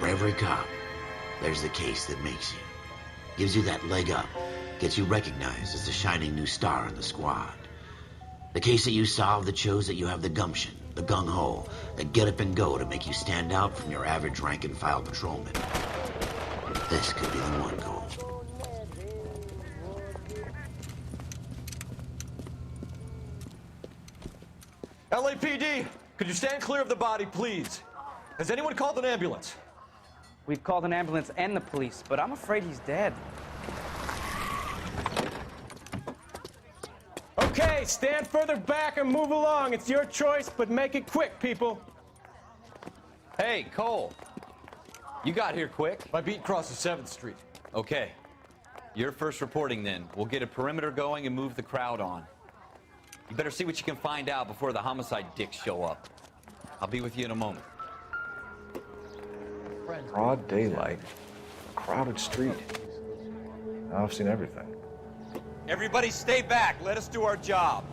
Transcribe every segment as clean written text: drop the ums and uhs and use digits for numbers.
For every cop, there's the case that makes you. Gives you that leg up, gets you recognized as the shining new star in the squad. The case that you solve that shows that you have the gumption, the gung-ho, the get up and go to make you stand out from your average rank-and-file patrolman. This could be the one goal. LAPD, could you stand clear of the body, please? Has anyone called an ambulance? We've called an ambulance and the police, but I'm afraid he's dead. Okay, stand further back and move along. It's your choice, but make it quick, people. Hey, Cole. You got here quick. My beat crosses 7th Street. Okay. You're first reporting then. We'll get a perimeter going and move the crowd on. You better see what you can find out before the homicide dicks show up. I'll be with you in a moment. Broad daylight, a crowded street. Now I've seen everything. Everybody stay back. Let us do our job.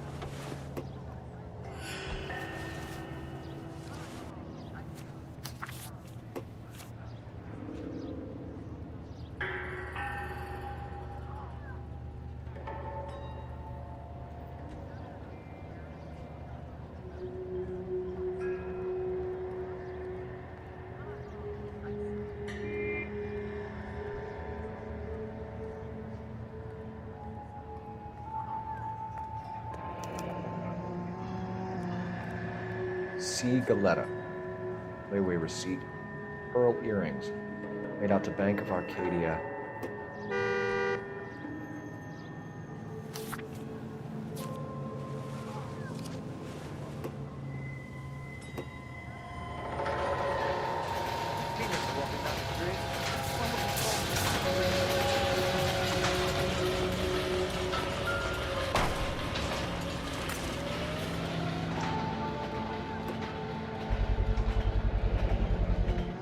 C. Galetta. Layaway receipt. Pearl earrings. Made out to Bank of Arcadia.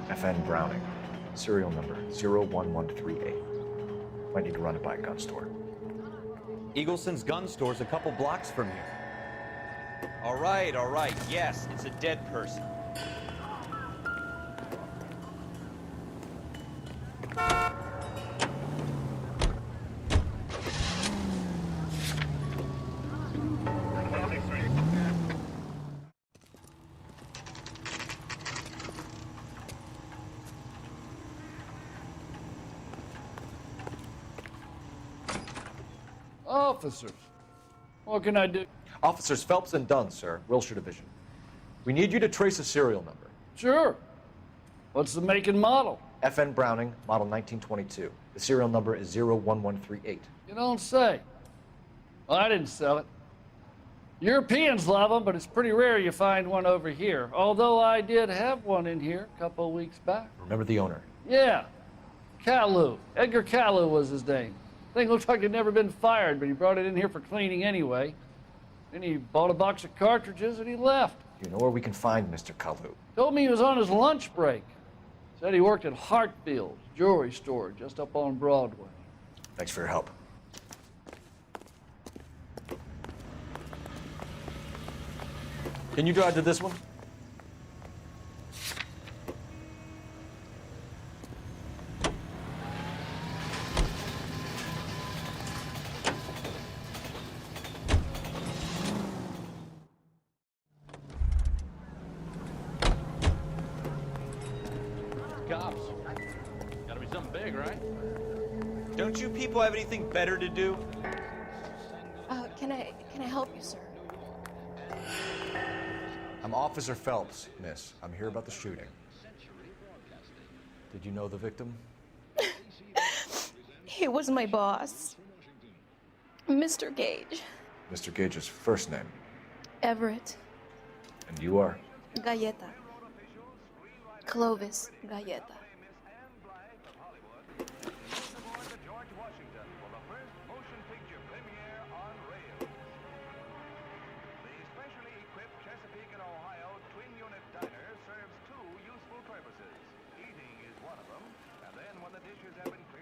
FN Browning, serial number 01138. Might need to run it by a gun store. Eagleson's gun store's a couple blocks from here. All right. Yes, it's a dead person. Officers, what can I do? Officers Phelps and Dunn, sir, Wilshire Division. We need you to trace a serial number. Sure. What's the make and model? FN Browning, model 1922. The serial number is 01138. You don't say. Well, I didn't sell it. Europeans love them, but it's pretty rare you find one over here. Although I did have one in here a couple of weeks back. Remember the owner? Yeah. Calu. Edgar Calu was his name. Thing looks like it'd never been fired, but he brought it in here for cleaning anyway. Then he bought a box of cartridges and he left. You know where we can find Mr. Kalu? Told me he was on his lunch break. Said he worked at Hartfield's jewelry store just up on Broadway. Thanks for your help. Can you drive to this one? Cops. Gotta be something big, right? Don't you people have anything better to do? Can I help you, sir? I'm Officer Phelps, miss. I'm here about the shooting. Did you know the victim? He was my boss, Mr. Gage. Mr. Gage's first name. Everett. And you are? Galleta. Clovis Galleta.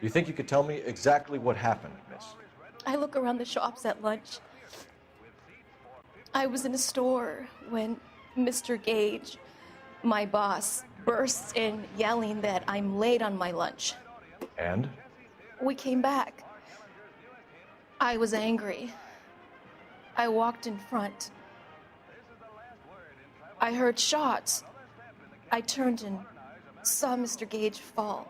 You think you could tell me exactly what happened, miss? I look around the shops at lunch. I was in a store when Mr. Gage My boss bursts in yelling that I'm late on my lunch. And? We came back. I was angry. I walked in front. I heard shots. I turned and saw Mr. Gage fall.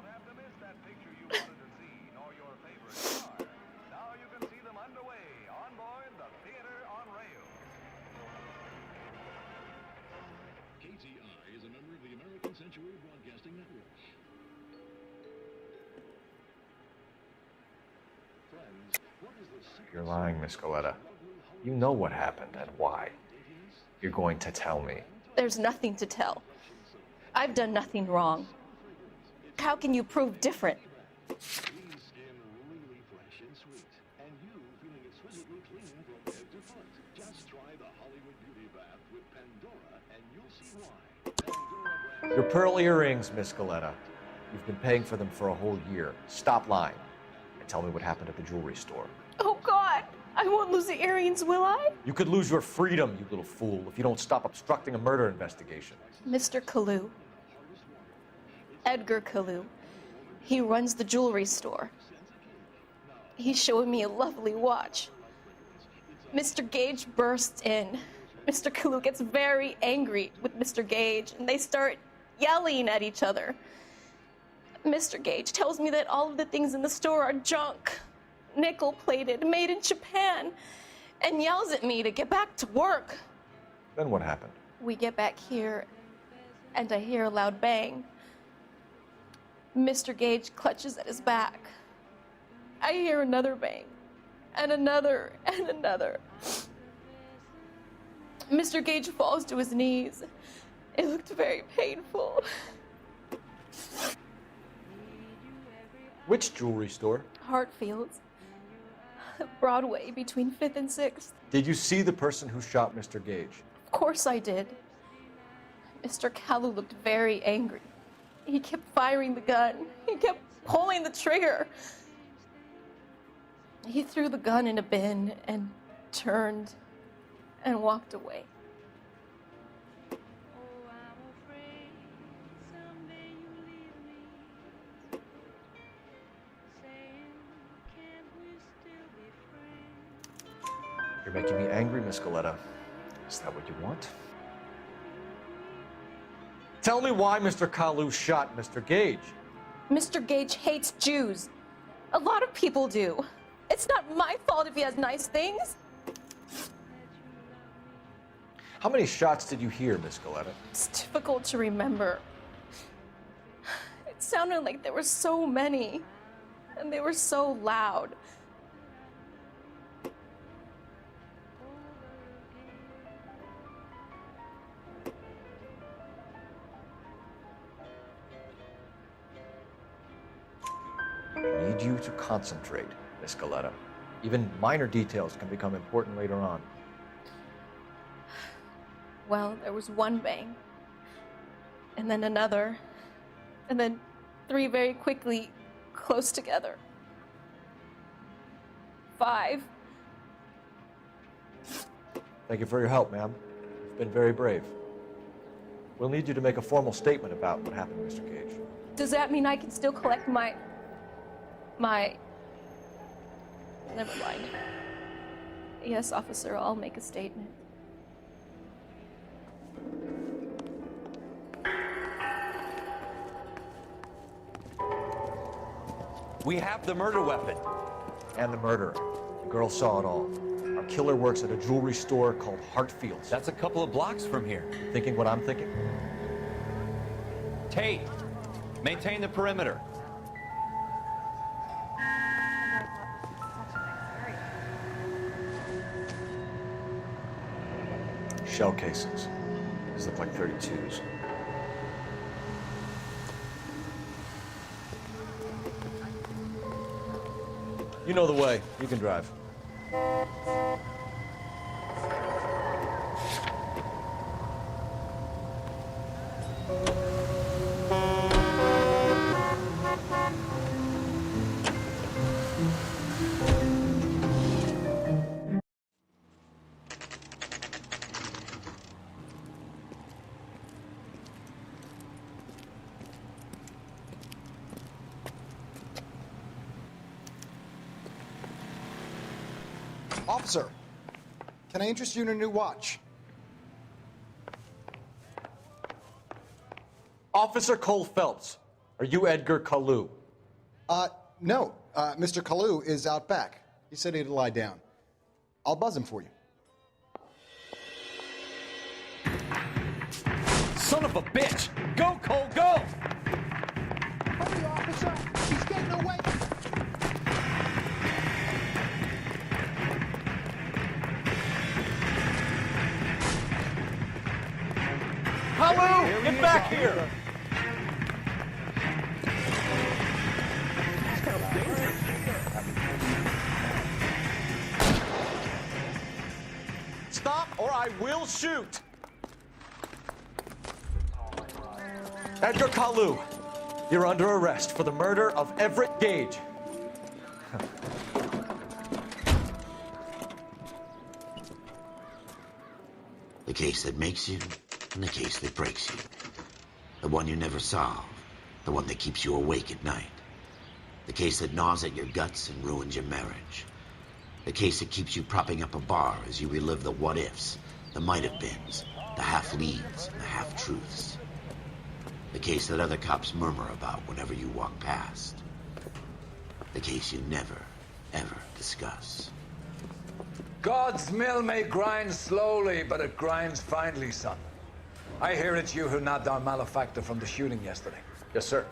You're lying, Miss Goleta. You know what happened and why. You're going to tell me. There's nothing to tell. I've done nothing wrong. How can you prove different? Your pearl earrings, Miss Goleta. You've been paying for them for a whole year. Stop lying and tell me what happened at the jewelry store. Oh, God! I won't lose the earrings, will I? You could lose your freedom, you little fool, if you don't stop obstructing a murder investigation. Mr. Kalu. Edgar Kalu. He runs the jewelry store. He's showing me a lovely watch. Mr. Gage bursts in. Mr. Kalu gets very angry with Mr. Gage, and they start yelling at each other. Mr. Gage tells me that all of the things in the store are junk, nickel-plated, made in Japan, and yells at me to get back to work. Then what happened? We get back here, and I hear a loud bang. Mr. Gage clutches at his back. I hear another bang, and another, and another. Mr. Gage falls to his knees. It looked very painful. Which jewelry store? Hartfield's. Broadway, between 5th and 6th. Did you see the person who shot Mr. Gage? Of course I did. Mr. Kalu looked very angry. He kept firing the gun. He kept pulling the trigger. He threw the gun in a bin and turned and walked away. You're making me angry, Miss Goleta. Is that what you want? Tell me why Mr. Kalu shot Mr. Gage. Mr. Gage hates Jews. A lot of people do. It's not my fault if he has nice things. How many shots did you hear, Miss Goleta? It's difficult to remember. It sounded like there were so many, and they were so loud. I need you to concentrate, Miss Goleta. Even minor details can become important later on. Well, there was one bang, and then another, and then 3 very quickly, close together. 5. Thank you for your help, ma'am. You've been very brave. We'll need you to make a formal statement about what happened to Mr. Gage. Does that mean I can still collect my... Never mind. Yes, officer, I'll make a statement. We have the murder weapon. And the murderer. The girl saw it all. Our killer works at a jewelry store called Hartfield's. That's a couple of blocks from here. Thinking what I'm thinking? Tate, maintain the perimeter. Shell casings. These look like 32s. You know the way. You can drive. Officer, can I interest you in a new watch? Officer Cole Phelps, are you Edgar Kalu? No. Mr. Kalu is out back. He said he'd lie down. I'll buzz him for you. Son of a bitch! Go, Cole, go! Hurry, officer! He's getting away! Kalu, get back here! Stop or I will shoot! Edgar Kalu, you're under arrest for the murder of Everett Gage. The case that makes you and the case that breaks you. The one you never solve. The one that keeps you awake at night. The case that gnaws at your guts and ruins your marriage. The case that keeps you propping up a bar as you relive the what-ifs, the might-have-beens, the half-leads, and the half-truths. The case that other cops murmur about whenever you walk past. The case you never, ever discuss. God's mill may grind slowly, but it grinds finely, son. I hear it's you who nabbed our malefactor from the shooting yesterday. Yes, sir.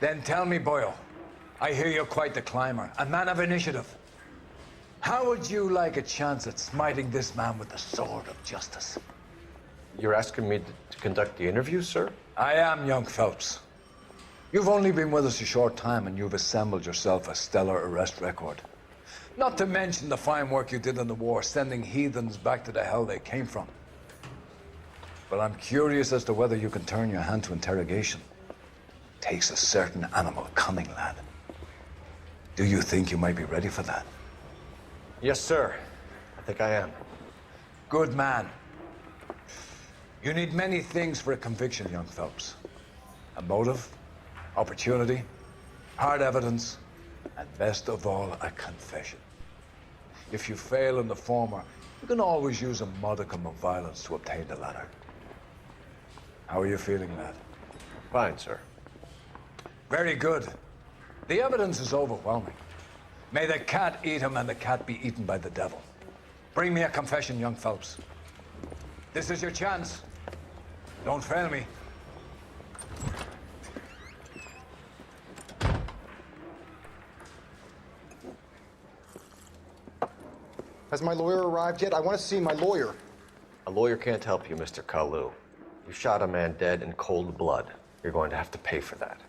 Then tell me, Boyle, I hear you're quite the climber, a man of initiative. How would you like a chance at smiting this man with the sword of justice? You're asking me to conduct the interview, sir? I am, young Phelps. You've only been with us a short time and you've assembled yourself a stellar arrest record. Not to mention the fine work you did in the war, sending heathens back to the hell they came from. But I'm curious as to whether you can turn your hand to interrogation. Takes a certain animal cunning, lad. Do you think you might be ready for that? Yes, sir. I think I am. Good man. You need many things for a conviction, young Phelps. A motive, opportunity, hard evidence, and best of all, a confession. If you fail in the former, you can always use a modicum of violence to obtain the latter. How are you feeling, lad? Fine, sir. Very good. The evidence is overwhelming. May the cat eat him and the cat be eaten by the devil. Bring me a confession, young Phelps. This is your chance. Don't fail me. Has my lawyer arrived yet? I want to see my lawyer. A lawyer can't help you, Mr. Kalu. You shot a man dead in cold blood. You're going to have to pay for that.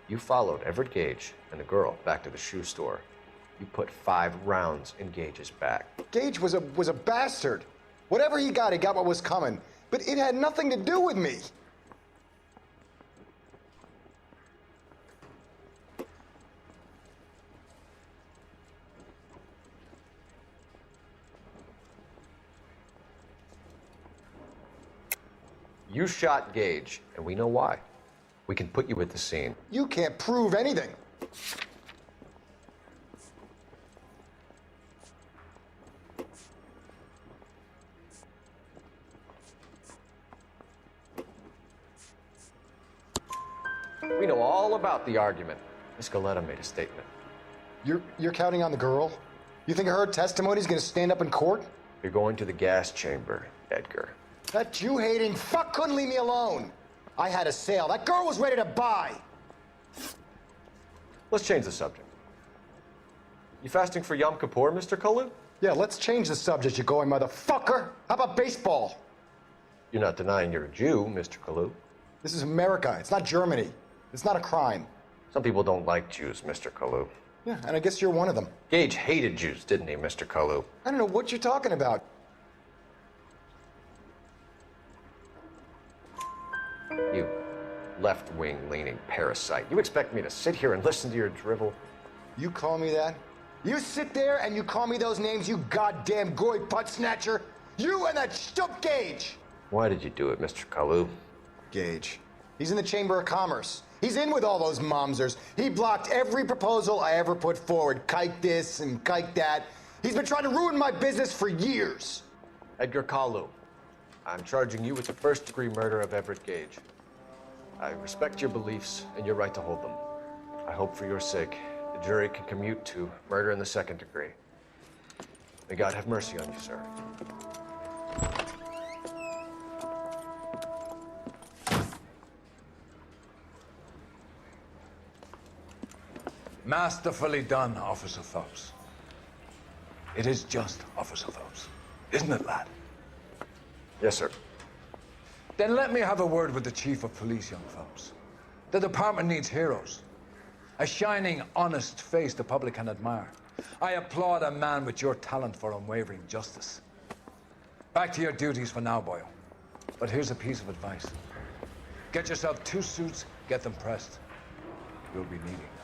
You followed Everett Gage and the girl back to the shoe store. You put 5 rounds in Gage's back. Gage was a bastard. Whatever he got what was coming. But it had nothing to do with me. You shot Gage, and we know why. We can put you at the scene. You can't prove anything. We know all about the argument. Miss Galetta made a statement. You're counting on the girl? You think her testimony is going to stand up in court? You're going to the gas chamber, Edgar. That Jew-hating fuck couldn't leave me alone. I had a sale. That girl was ready to buy. Let's change the subject. You fasting for Yom Kippur, Mr. Kalu? Yeah, let's change the subject, you going motherfucker. How about baseball? You're not denying you're a Jew, Mr. Kalu. This is America. It's not Germany. It's not a crime. Some people don't like Jews, Mr. Kalu. Yeah, and I guess you're one of them. Gage hated Jews, didn't he, Mr. Kalu? I don't know what you're talking about. You left-wing leaning parasite. You expect me to sit here and listen to your drivel? You call me that? You sit there and you call me those names, you goddamn goy butt snatcher? You and that stup Gage! Why did you do it, Mr. Kalu? Gage. He's in the Chamber of Commerce. He's in with all those momsers. He blocked every proposal I ever put forward. Kike this and kike that. He's been trying to ruin my business for years. Edgar Kalu, I'm charging you with the first-degree murder of Everett Gage. I respect your beliefs and your right to hold them. I hope for your sake the jury can commute to murder in the second degree. May God have mercy on you, sir. Masterfully done, Officer Phelps. It is just Officer Phelps, isn't it, lad? Yes, sir. Then let me have a word with the Chief of Police, young Phelps. The department needs heroes. A shining, honest face the public can admire. I applaud a man with your talent for unwavering justice. Back to your duties for now, boyo. But here's a piece of advice. Get yourself 2 suits, get them pressed. You'll be needing.